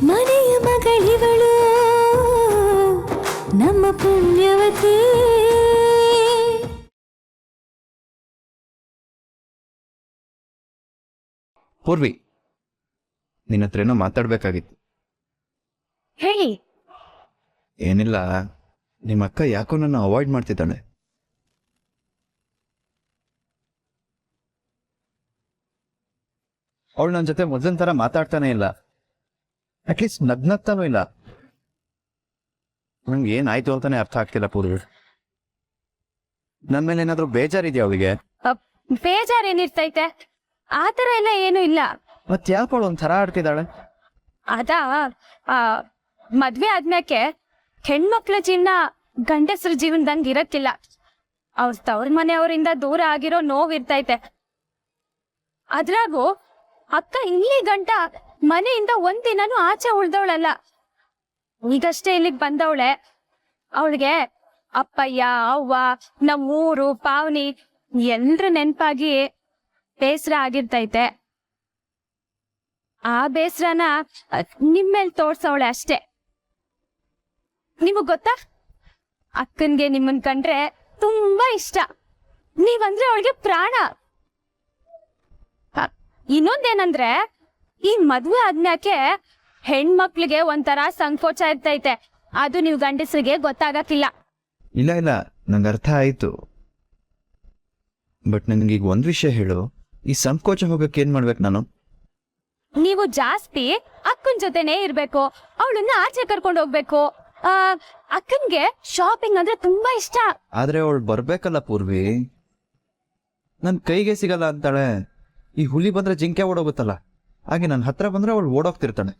ಮನೆಯ ಮಗಳಿವಳು ನಮ್ಮ ಪುಣ್ಯವತಿ. ಪೂರ್ವಿ, ನಿನ್ನ ಹತ್ರ ಏನೋ ಮಾತಾಡ್ಬೇಕಾಗಿತ್ತು. ಹೇಳಿ. ಏನಿಲ್ಲ, ನಿಮ್ಮ ಅಕ್ಕ ಯಾಕೋ ನನ್ನ ಅವಾಯ್ಡ್ ಮಾಡ್ತಿದ್ದಾಳೆ. ಅವಳು ನನ್ನ ಜೊತೆ ಮೊದಲಿನ ಥರ ಮಾತಾಡ್ತಾನೆ ಇಲ್ಲ, ಅಟ್ಲೀಸ್ಟ್ ನಗ್ನಗ್ತಾನೂ ಇಲ್ಲ. ನಂಗೆ ಏನಾಯ್ತು ಅಂತಾನೆ ಅರ್ಥ ಆಗ್ತಿಲ್ಲ ಪೂರ್ವಿ. ನನ್ನ ಮೇಲೆ ಏನಾದರೂ ಬೇಜಾರಿದೆಯಾ ಅವಳಿಗೆ? ಬೇಜಾರೇನಿರ್ತೈತೆ? ಆ ಥರ ಎಲ್ಲ ಏನೂ ಇಲ್ಲ. ಮತ್ತೆ ಯಾಕೆ ಅವಳು ಒಂಥರ ಆಡ್ತಿದ್ದಾಳೆ? ಅದಾ, ಮದ್ವೆ ಆದ್ಮ್ಯಾಕೆ ಹೆಣ್ಮಕ್ಳ ಜೀವನ ಗಂಡಸ್ರ ಜೀವನದಂಗೆ ಇರಕ್ಕಿಲ್ಲ. ಅವ್ರ ತವ್ರ ಮನೆಯವರಿಂದ ದೂರ ಆಗಿರೋ ನೋವಿರ್ತೈತೆ. ಅದ್ರಾಗೂ ಅಕ್ಕ ಇಲ್ಲಿ ಗಂಟ ಮನೆಯಿಂದ ಒಂದಿನೂ ಆಚೆ ಉಳ್ದವಳಲ್ಲ. ಈಗಷ್ಟೇ ಇಲ್ಲಿಗೆ ಬಂದವಳೆ. ಅವಳಿಗೆ ಅಪ್ಪಯ್ಯ, ಅವ್ವ, ನಮ್ಮೂರು, ಪಾವನಿ ಎಲ್ರ ನೆನ್ಪಾಗಿ ಬೇಸರ ಆಗಿರ್ತೈತೆ. ಆ ಬೇಸರನ ನಿಮ್ಮೇಲೆ ತೋರ್ಸವಳೆ ಅಷ್ಟೇ. ನಿಮಗ್ ಗೊತ್ತಾ, ಅಕ್ಕನ್ಗೆ ನಿಮ್ಮನ್ ಕಂಡ್ರೆ ತುಂಬಾ ಇಷ್ಟ. ನೀವಂದ್ರೆ ಅವಳಿಗೆ ಪ್ರಾಣ. ಇನ್ನೊಂದೇನಂದ್ರೆ, ಈ ಮದ್ವೆ ಆದ್ಮ್ಯಾಕೆ ಹೆಣ್ಮಕ್ಳಿಗೆ ಒಂಥರ ಸಂಕೋಚ ಇರ್ತೈತೆ. ಅದು ನೀವು ಗಂಡಸರಿಗೆ ಗೊತ್ತಾಗಕ್ಕಿಲ್ಲ. ಇಲ್ಲ ಇಲ್ಲ, ನಂಗೆ ಅರ್ಥ ಆಯ್ತು. ಬಟ್ ನನಗೀಗ ಒಂದು ವಿಷಯ ಹೇಳು, ಈ ಸಂಕೋಚ ಹೋಗಕ್ಕೆ ಏನ್ ಮಾಡ್ಬೇಕು ನಾನು? ನೀವು ಜಾಸ್ತಿ ಅಕ್ಕನ್ ಜೊತೆನೇ ಇರ್ಬೇಕು, ಅವಳನ್ನ ಆಚೆ ಕರ್ಕೊಂಡು ಹೋಗ್ಬೇಕು. ಅಕ್ಕನ್ಗೆ ಶಾಪಿಂಗ್ ಅಂದ್ರೆ ತುಂಬಾ ಇಷ್ಟ. ಆದ್ರೆ ಅವಳು ಬರ್ಬೇಕಲ್ಲ ಪೂರ್ವಿ, ನನ್ ಕೈಗೆ ಸಿಗಲ್ಲ ಅಂತಾಳೆ. ಈ ಹುಲಿ ಬಂದ್ರೆ ಜಿಂಕೆ ಓಡೋಗುತ್ತಲ್ಲ, ಹಾಗೆ ನನ್ನ ಹತ್ರ ಬಂದ್ರೆ ಅವಳು ಓಡೋಗ್ತಿರ್ತಾಳೆ.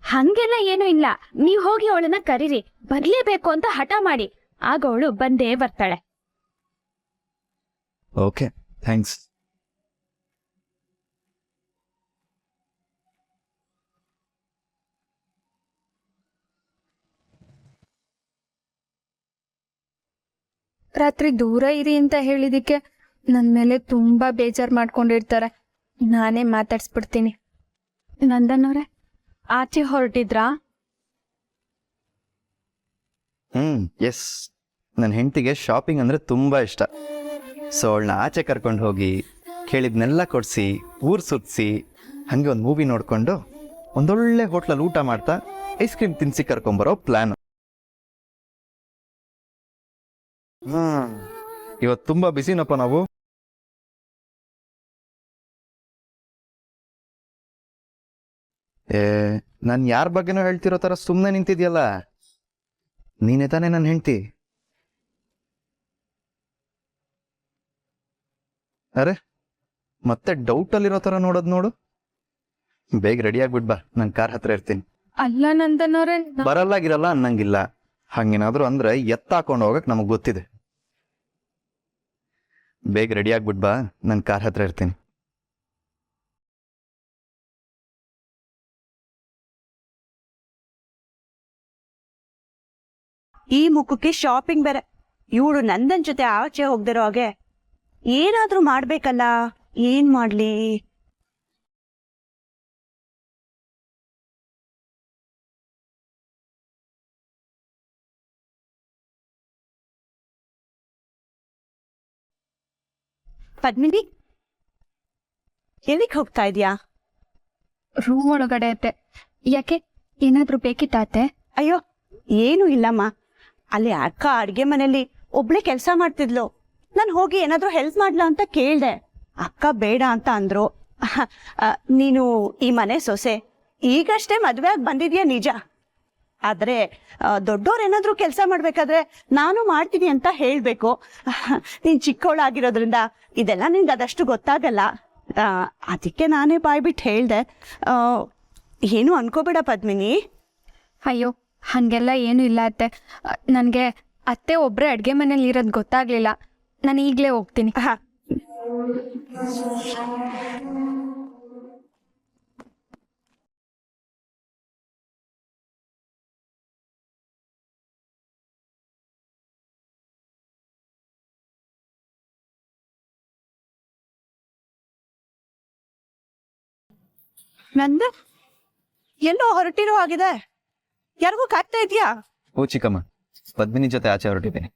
ಹಂಗೆಲ್ಲ ಏನು ಇಲ್ಲ. ನೀವ್ ಹೋಗಿ ಅವಳನ್ನ ಕರೀರಿ, ಬರ್ಲೇಬೇಕು ಅಂತ ಹಠ ಮಾಡಿ, ಆಗ ಅವಳು ಬಂದೇ ಬರ್ತಾಳೆ. Okay, thanks. ರಾತ್ರಿ ದೂರ ಇರಿ ಅಂತ ಹೇಳಿದಕ್ಕೆ ನನ್ನ ಮೇಲೆ ತುಂಬಾ ಬೇಜಾರು ಮಾಡ್ಕೊಂಡಿರ್ತಾರೆ. ನಾನೇ ಮಾತಾಡ್ಸ್ಬಿಡ್ತೀನಿ. ನಂದನವ್ರೆ, ಆಚೆ ಹೊರಟಿದ್ರಾ? ಎಸ್, ನನ್ನ ಹೆಂಡತಿಗೆ ಶಾಪಿಂಗ್ ಅಂದ್ರೆ ತುಂಬಾ ಇಷ್ಟ. ಸೊ ಅವಳನ್ನ ಆಚೆ ಕರ್ಕೊಂಡು ಹೋಗಿ ಕೇಳಿದ್ನೆಲ್ಲ ಕೊಡಿಸಿ ಊರು ಸುತ್ತಿಸಿ, ಹಾಗೆ ಒಂದು ಮೂವಿ ನೋಡಿಕೊಂಡು ಒಂದೊಳ್ಳೆ ಹೋಟ್ಲಲ್ಲಿ ಊಟ ಮಾಡ್ತಾ ಐಸ್ ಕ್ರೀಮ್ ತಿನ್ಸಿ ಕರ್ಕೊಂಬರೋ ಪ್ಲಾನ್. ಇವತ್ತು ತುಂಬಾ ಬಿಸಿನಪ್ಪ ನಾವು. ನಾನು ಯಾರ ಬಗ್ಗೆನೋ ಹೇಳ್ತಿರೋ ಥರ ಸುಮ್ಮನೆ ನಿಂತಿದ್ಯಲ್ಲ, ನೀನೇ ತಾನೇ ನನ್ನ ಹೆಂಡತಿ. ಅರೆ, ಮತ್ತೆ ಡೌಟಲ್ಲಿರೋ ಥರ ನೋಡೋದು ನೋಡು. ಬೇಗ ರೆಡಿ ಆಗ್ಬಿಡ್ಬಾ, ನಾನು ಕಾರ್ ಹತ್ರ ಇರ್ತೀನಿ. ಅಲ್ಲ ನಂದನವ್ರೆ, ಬರಲ್ಲಾಗಿರಲ್ಲ ಅನ್ನಂಗಿಲ್ಲ. ಹಂಗೇನಾದ್ರು ಅಂದ್ರೆ ಎತ್ತಾಕೊಂಡು ಹೋಗಕ್ ನಮಗ್ ಗೊತ್ತಿದೆ. ಬೇಗ ರೆಡಿ ಆಗ್ಬಿಡ್ಬಾ, ನಾನು ಕಾರ್ ಹತ್ರ ಇರ್ತೀನಿ. ಈ ಮುಖಕ್ಕೆ ಶಾಪಿಂಗ್ ಬೇರೆ. ಇವಳು ನಂದನ್ ಜೊತೆ ಆಚೆ ಹೋಗ್ದಿರೋ ಹಾಗೆ ಏನಾದ್ರೂ ಮಾಡ್ಬೇಕಲ್ಲ. ಏನ್ ಮಾಡ್ಲಿ? ಪದ್ಮಿನಿ, ಎಲ್ಲಿಗೆ ಹೋಗ್ತಾ ಇದ್ಯಾ? ರೂಮ್ ಒಳಗಡೆ ಅತ್ತೆ. ಯಾಕೆ, ಏನಾದ್ರೂ ಬೇಕಿತ್ತಾತೆ? ಅಯ್ಯೋ, ಏನು ಇಲ್ಲಮ್ಮ. ಅಲ್ಲಿ ಅಕ್ಕ ಅಡ್ಗೆ ಮನೇಲಿ ಒಬ್ಳೆ ಕೆಲಸ ಮಾಡ್ತಿದ್ಲು. ನಾನು ಹೋಗಿ ಏನಾದ್ರೂ ಹೆಲ್ಪ್ ಮಾಡ್ಲಾ ಅಂತ ಕೇಳ್ದೆ. ಅಕ್ಕ ಬೇಡ ಅಂತ ಅಂದ್ರು. ನೀನು ಈ ಮನೆ ಸೊಸೆ, ಈಗಷ್ಟೇ ಮದ್ವೆ ಆಗಿ ಬಂದಿದ್ಯಾ ನಿಜ. ಆದ್ರೆ ದೊಡ್ಡೋರೇನಾದ್ರೂ ಕೆಲಸ ಮಾಡ್ಬೇಕಾದ್ರೆ ನಾನು ಮಾಡ್ತೀನಿ ಅಂತ ಹೇಳ್ಬೇಕು. ನೀನ್ ಚಿಕ್ಕವಳಾಗಿರೋದ್ರಿಂದ ಇದೆಲ್ಲ ನಿನ್ಗೆ ಅದಷ್ಟು ಗೊತ್ತಾಗಲ್ಲ. ಅದಕ್ಕೆ ನಾನೇ ಬಾಯ್ಬಿಟ್ಟು ಹೇಳ್ದೆ. ಏನು ಅನ್ಕೋಬೇಡ ಪದ್ಮಿನಿ. ಅಯ್ಯೋ, ಹಾಗೆಲ್ಲ ಏನೂ ಇಲ್ಲ ಅತ್ತೆ. ನನಗೆ ಅತ್ತೆ ಒಬ್ಬರೇ ಅಡುಗೆ ಮನೇಲಿ ಇರೋದು ಗೊತ್ತಾಗ್ಲಿಲ್ಲ. ನಾನು ಈಗಲೇ ಹೋಗ್ತೀನಿ. ನಂದ ಎಲ್ಲೋ ಹೊರಟಿರೋ ಆಗಿದೆ. ಯಾರಿಗೂ ಕಾಗ್ತಾ ಇದೆಯಾ? ಓ ಚಿಕ್ಕಮ್ಮ, ಪದ್ಮಿನಿ ಜೊತೆ ಆಚೆ ಹೊರಟಿದ್ದೀನಿ.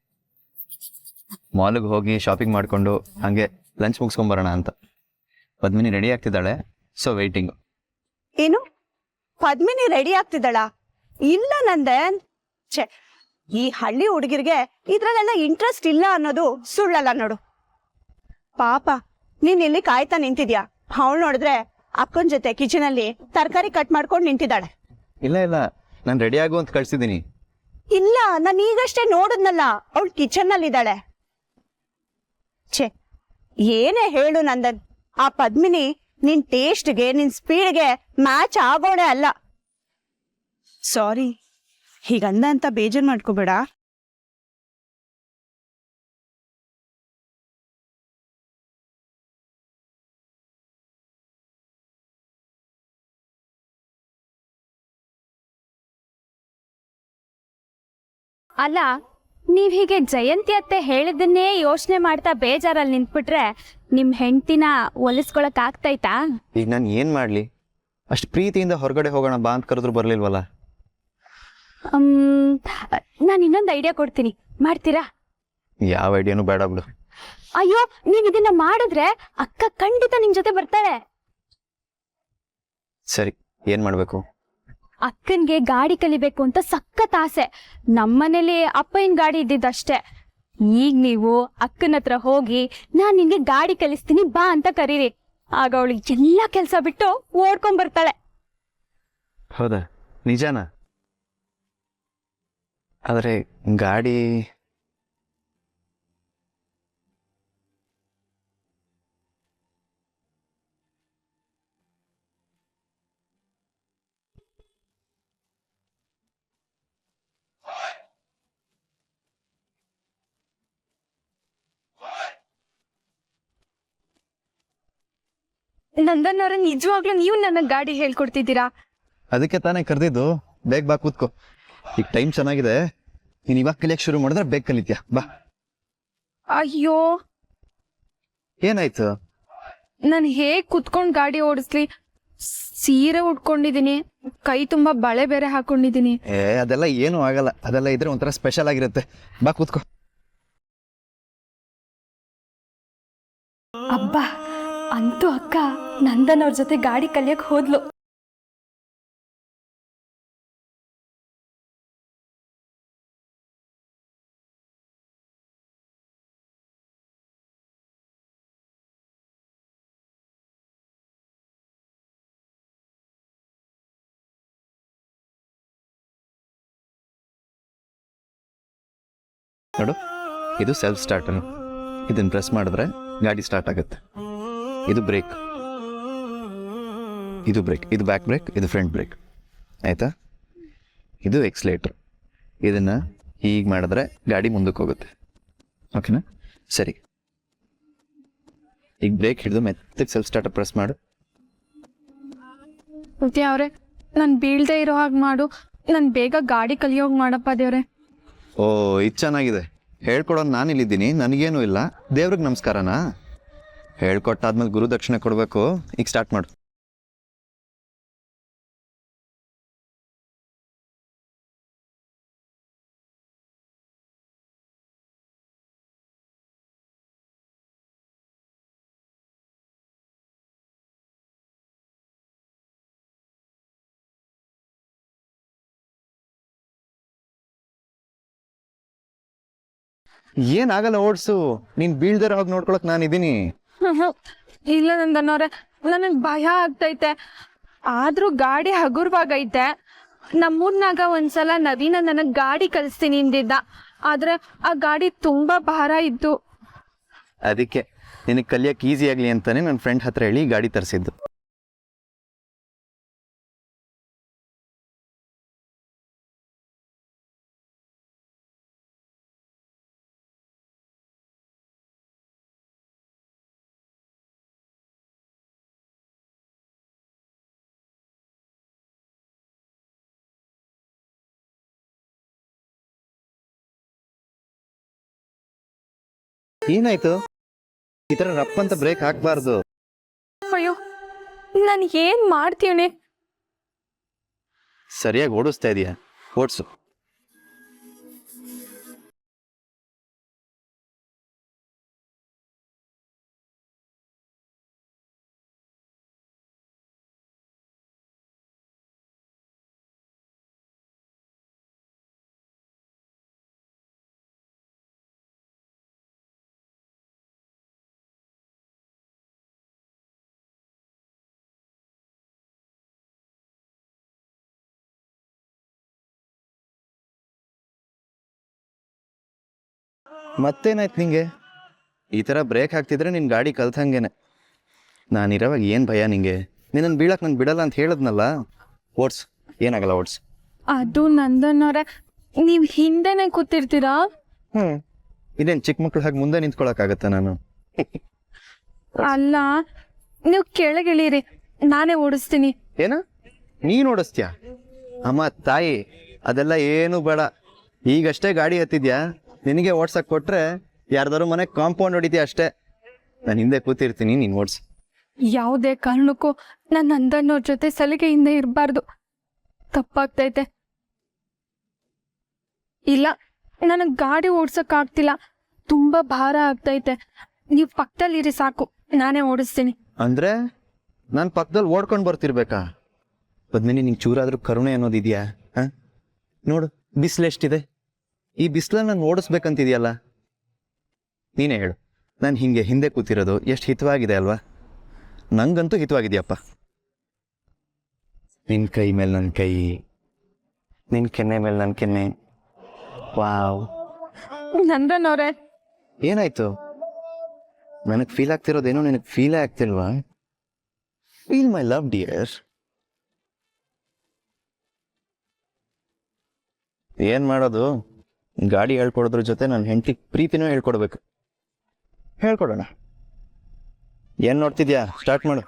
ಮಾಲ್ಗೆ ಹೋಗಿ ಶಾಪಿಂಗ್ ಮಾಡಿಕೊಂಡು ಹಾಗೆ ಲಂಚ್ ಮುಗಿಸ್ಕೊಂಬರೋಣ ಅಂತ. ಪದ್ಮಿನಿ ರೆಡಿ ಆಗ್ತಿದ್ದಾಳೆ, ಸೊ ವೆಯ್ಟಿಂಗು. ಏನು, ಪದ್ಮಿನಿ ರೆಡಿ ಆಗ್ತಿದ್ದಾಳ? ಇಲ್ಲ ನಂದನ್. ಛೆ, ಈ ಹಳ್ಳಿ ಹುಡುಗಿರ್ಗೆ ಇದ್ರಲ್ಲೆಲ್ಲ ಇಂಟ್ರೆಸ್ಟ್ ಇಲ್ಲ ಅನ್ನೋದು ಸುಳ್ಳಲ್ಲ ನೋಡು. ಪಾಪ ನೀನ್ ಇಲ್ಲಿ ಕಾಯ್ತಾ ನಿಂತಿದ್ಯಾ. ಅವಳು ನೋಡಿದ್ರೆ ಅಕ್ಕನ ಜೊತೆ ಕಿಚನ್ ಅಲ್ಲಿ ತರಕಾರಿ ಕಟ್ ಮಾಡ್ಕೊಂಡು ನಿಂತಿದ್ದಾಳೆ. ಇಲ್ಲ ಇಲ್ಲ, ನಾನು ರೆಡಿ ಆಗು ಅಂತ ಕಳ್ಸಿದ್ದೀನಿ. ಇಲ್ಲ, ನಾನು ಈಗಷ್ಟೇ ನೋಡಿದ್ನಲ್ಲ, ಅವಳು ಕಿಚನ್ ಅಲ್ಲಿ ಇದ್ದಾಳೆ. ಛೇ, ಏನೇ ಹೇಳು ನಂದನ್, ಆ ಪದ್ಮಿನಿ ನಿನ್ ಟೇಸ್ಟ್ಗೆ ನಿನ್ ಸ್ಪೀಡ್ಗೆ ಮ್ಯಾಚ್ ಆಗೋಣೆ ಅಲ್ಲ. ಸಾರಿ, ಹೀಗಂದ ಅಂತ ಬೇಜಾರ್ ಮಾಡ್ಕೋಬೇಡ. ಅಲ್ಲ, ನೀವ್ ಹೀಗೆ ಜಯಂತಿ ಅತ್ತೆ ಹೇಳಿದ್ದನ್ನೇ ಯೋಚನೆ ಮಾಡ್ತಾ ಬೇಜಾರಲ್ಲಿ ನಿಂತ್ಬಿಟ್ರೆ ನಿಮ್ ಹೆಂಡ್ತಿನ ಒಲಿಸ್ಕೊಳಕ್ ಆಗ್ತೈತಾ? ಈಗ ನಾನು ಏನು ಮಾಡಲಿ? ಅಷ್ಟು ಪ್ರೀತಿಯಿಂದ ಹೊರಗಡೆ ಹೋಗೋಣ ಬಾ ಅಂತ ಕರೆದ್ರು ಬರಲಿಲ್ವಲ್ಲ. ನಾನು ಇನ್ನೊಂದು ಐಡಿಯಾ ಕೊಡ್ತೀನಿ, ಮಾಡ್ತೀರಾ? ಯಾವ ಐಡಿಯಾನು ಬೇಡ ಬಿಡು. ಅಯ್ಯೋ, ನೀವ್ ಇದನ್ನ ಮಾಡಿದ್ರೆ ಅಕ್ಕ ಖಂಡಿತ ನಿಮ್ ಜೊತೆ ಬರ್ತಾಳೆ. ಸರಿ, ಏನು ಮಾಡಬೇಕು? ಅಕ್ಕನ್ಗೆ ಗಾಡಿ ಕಲಿಬೇಕು ಅಂತ ಸಖತ್ ಆಸೆ. ನಮ್ಮನೇಲಿ ಅಪ್ಪನ ಗಾಡಿ ಇದ್ದಿದ್ದಷ್ಟೇ. ಈಗ ನೀವು ಅಕ್ಕನ ಹತ್ರ ಹೋಗಿ ನಾನ್ ನಿನ್ಗೆ ಗಾಡಿ ಕಲಿಸ್ತೀನಿ ಬಾ ಅಂತ ಕರೀರಿ. ಆಗ ಅವಳಿಗೆ ಎಲ್ಲ ಕೆಲಸ ಬಿಟ್ಟು ಓಡ್ಕೊಂಡ್ ಬರ್ತಾಳೆ. ಹೌದಾ? ನಿಜಾನಾ? ಆದರೆ ಗಾಡಿ ನಂದನ್ ಅವ್ರ, ನಿಜವಾಗ್ಲೂ ನೀವು ನನಗ್ ಗಾಡಿ ಹೇಳ್ಕೊಡ್ತಿದ್ದೀರಾ? ಅದಕ್ಕೆ ತಾನೇ ಕರೆದಿದ್ದು. ಬೇಗ ಬಾ, ಕೂತ್ಕೋ. ಈಗ ಟೈಮ್ ಚೆನ್ನಾಗಿದೆ, ನೀನು ಇವಾಗ ಕಲಿಯಕ್ಕೆ ಶುರು ಮಾಡಿದ್ರೆ ಬೇಗ ಕಲಿತೀಯ. ಬಾ. ಅಯ್ಯೋ, ಏನಾಯ್ತು? ನಾನು ಹೇಗ್ ಕುತ್ಕೊಂಡ್ ಗಾಡಿ ಓಡಿಸ್ಲಿ? ಸೀರೆ ಉಟ್ಕೊಂಡಿದೀನಿ, ಕೈ ತುಂಬಾ ಬಳೆ ಬೇರೆ ಹಾಕೊಂಡಿದೀನಿ. ಅದೆಲ್ಲ ಏನೂ ಆಗಲ್ಲ. ಅದೆಲ್ಲ ಇದ್ರೆ ಒಂಥರ ಸ್ಪೆಷಲ್ ಆಗಿರುತ್ತೆ. ಬಾ, ಕೂತ್ಕೋ. ಅಬ್ಬಾ, ಅಂತೂ ಅಕ್ಕ ನಂದನ್ ಅವ್ರ ಜೊತೆ ಗಾಡಿ ಕಲಿಯಕ್ ಹೋದ್ಲು. ನೋಡು, ಇದು ಸೆಲ್ಫ್ ಸ್ಟಾರ್ಟನು. ಇದನ್ನ ಪ್ರೆಸ್ ಮಾಡಿದ್ರೆ ಗಾಡಿ ಸ್ಟಾರ್ಟ್ ಆಗುತ್ತೆ. ಇದು ಬ್ರೇಕ್, ಇದು ಬ್ರೇಕ್, ಇದು ಬ್ಯಾಕ್ ಬ್ರೇಕ್, ಇದು ಫ್ರಂಟ್ ಬ್ರೇಕ್. ಆಯಿತಾ? ಇದು ಎಕ್ಸ್ಲೇಟ್ರ್. ಇದನ್ನು ಹೀಗೆ ಮಾಡಿದ್ರೆ ಗಾಡಿ ಮುಂದಕ್ಕೆ ಹೋಗುತ್ತೆ. ಓಕೆನಾ? ಸರಿ, ಈಗ ಬ್ರೇಕ್ ಹಿಡಿದು ಮೆತ್ತಗೆ ಸೆಲ್ಫ್ ಸ್ಟಾರ್ಟರ್ ಪ್ರೆಸ್ ಮಾಡು. ದೇವ್ರೆ, ನಾನು ಬೀಳ್ದೆ ಇರೋ ಹಾಗೆ ಮಾಡು. ನಾನು ಬೇಗ ಗಾಡಿ ಕಲಿಯೋಗಿ ಮಾಡಪ್ಪ ದೇವ್ರೆ. ಓ, ಇದು ಚೆನ್ನಾಗಿದೆ. ಹೇಳ್ಕೊಡೋನು ನಾನಿಲ್ಲಿದ್ದೀನಿ, ನನಗೇನು ಇಲ್ಲ. ದೇವ್ರಿಗೆ ನಮಸ್ಕಾರನಾ? ಹೇಳ್ಕೊಟ್ಟಾದ್ಮೇಲೆ ಗುರು ದಕ್ಷಿಣೆ ಕೊಡಬೇಕು. ಈಗ ಸ್ಟಾರ್ಟ್ ಮಾಡು. ಏನಾಗಲ್ಲ, ಓಡಿಸು. ನೀನು ಬೀಳ್ದಿರೋ ಹೋಗಿ ನೋಡ್ಕೊಳಕ್ ನಾನಿದ್ದೀನಿ. ಇಲ್ಲ ನಂದನ್ನವ್ರೆ, ನನಗೆ ಭಯ ಆಗ್ತೈತೆ. ಆದ್ರೂ ಗಾಡಿ ಹಗುರವಾಗೈತೆ. ನಮ್ಮೂರ್ನಾಗ ಒಂದ್ಸಲ ನವೀನ ನನಗ್ ಗಾಡಿ ಕಲಿಸ್ತೀನಿ ಅಂದಿದ್ದ. ಆದ್ರೆ ಆ ಗಾಡಿ ತುಂಬಾ ಭಾರ ಇತ್ತು. ಅದಕ್ಕೆ ನಿನಗೆ ಕಲಿಯಕ್ಕೆ ಈಸಿ ಆಗಲಿ ಅಂತಾನೆ ನನ್ನ ಫ್ರೆಂಡ್ ಹತ್ರ ಹೇಳಿ ಗಾಡಿ ತರಿಸಿದ್ದು. ಏನಾಯ್ತು? ಈ ಥರ ರಪ್ಪ ಅಂತ ಬ್ರೇಕ್ ಹಾಕ್ಬಾರ್ದು. ಅಯ್ಯೋ, ನಾನು ಏನ್ ಮಾಡ್ತೀನಿ? ಸರಿಯಾಗಿ ಓಡಿಸ್ತಾ ಇದೀಯಾ, ಓಡಿಸು. ಮತ್ತೇನಾಯ್ತು ನಿಂಗೆ? ಈ ಥರ ಬ್ರೇಕ್ ಹಾಕ್ತಿದ್ರೆ ನಿನ್ನ ಗಾಡಿ ಕಲ್ತಂಗೆನೆ. ನಾನಿರೋವಾಗ ಏನು ಭಯ ನಿಂಗೆ? ನಿನ್ನನ್ನು ಬೀಳಕ್ಕೆ ನಾನು ಬಿಡಲ್ಲ ಅಂತ ಹೇಳಿದ್ನಲ್ಲ. ಓಡ್ಸು, ಏನಾಗಲ್ಲ, ಓಡ್ಸು. ಅದು ನಂದನವ್ರೆ, ನೀವ್ ಹಿಂದೆನೆ ಕೂತಿರ್ತೀರಾ? ಇದೇನು ಚಿಕ್ಕ ಮಕ್ಳು ಹಾಗೆ ಮುಂದೆ ನಿಂತ್ಕೊಳಕ್ಕಾಗತ್ತಾ ನಾನು? ಅಲ್ಲ, ನೀವು ಕೆಳಗಿಳೀರಿ, ನಾನೇ ಓಡಿಸ್ತೀನಿ. ಏನ? ನೀನು ಓಡಿಸ್ತೀಯಾ? ಅಮ್ಮ ತಾಯಿ, ಅದೆಲ್ಲ ಏನು ಬೇಡ. ಈಗಷ್ಟೇ ಗಾಡಿ ಹತ್ತಿದ್ಯಾ, ನಿನಗೆ ಓಡ್ಸಕ್ಕೆ ಕೊಟ್ರೆ ಯಾರ್ದಾರು ಮನೆ ಕಾಂಪೌಂಡ್ ಹೊಡಿತೀಯ ಅಷ್ಟೇ. ನಾನು ಹಿಂದೆ ಕೂತಿರ್ತೀನಿ, ನೀನು ಓಡಿಸು. ಯಾವುದೇ ಕಾರಣಕ್ಕೂ ನಾನು ನಂದನ್ನೋರ್ ಜೊತೆ ಸಲಿಗೆಯಿಂದ ಇರಬಾರ್ದು. ತಪ್ಪಾಗ್ತೈತೆ. ಇಲ್ಲ, ನನಗೆ ಗಾಡಿ ಓಡ್ಸಕ್ಕಾಗ್ತಿಲ್ಲ, ತುಂಬ ಭಾರ ಆಗ್ತೈತೆ. ನೀವು ಪಕ್ಕದಲ್ಲಿರಿ ಸಾಕು, ನಾನೇ ಓಡಿಸ್ತೀನಿ. ಅಂದರೆ ನಾನು ಪಕ್ಕದಲ್ಲಿ ಓಡ್ಕೊಂಡು ಬರ್ತಿರ್ಬೇಕಾ? ಬದ್ಮೇಲೆ ನಿಂಗೆ ಚೂರಾದ್ರೂ ಕರುಣೆ ಅನ್ನೋದಿದೆಯಾ? ಹಾಂ, ನೋಡು ಬಿಸಿಲು ಎಷ್ಟಿದೆ. ಈ ಬಿಸಿಲನ್ನ ನಾನು ಓಡಿಸ್ಬೇಕಂತಿದೆಯಲ್ಲ. ನೀನೇ ಹೇಳು, ನಾನು ಹಿಂಗೆ ಹಿಂದೆ ಕೂತಿರೋದು ಎಷ್ಟು ಹಿತವಾಗಿದೆ ಅಲ್ವಾ? ನಂಗಂತೂ ಹಿತವಾಗಿದೆಯಪ್ಪ. ನಿನ್ನ ಕೈ ಮೇಲೆ ನನ್ನ ಕೈ, ನಿನ್ನ ಕೆನ್ನೆ ಮೇಲೆ ನನ್ನ ಕೆನ್ನೆ. ವಾವ್, ನಂದನವ್ರೆ, ಏನಾಯ್ತು? ನನಗೆ ಫೀಲ್ ಆಗ್ತಿರೋದೇನೋ ನಿನಗೆ ಫೀಲೇ ಆಗ್ತಿಲ್ವಾ? Feel my love dear. ಏನು ಮಾಡೋದು? ಗಾಡಿ ಹೇಳ್ಕೊಡೋದ್ರ ಜೊತೆ ನನ್ನ ಹೆಂಡತಿ ಪ್ರೀತಿನೂ ಹೇಳ್ಕೊಡ್ಬೇಕು. ಹೇಳ್ಕೊಡೋಣ. ಏನು ನೋಡ್ತಿದ್ಯಾ? ಸ್ಟಾರ್ಟ್ ಮಾಡು.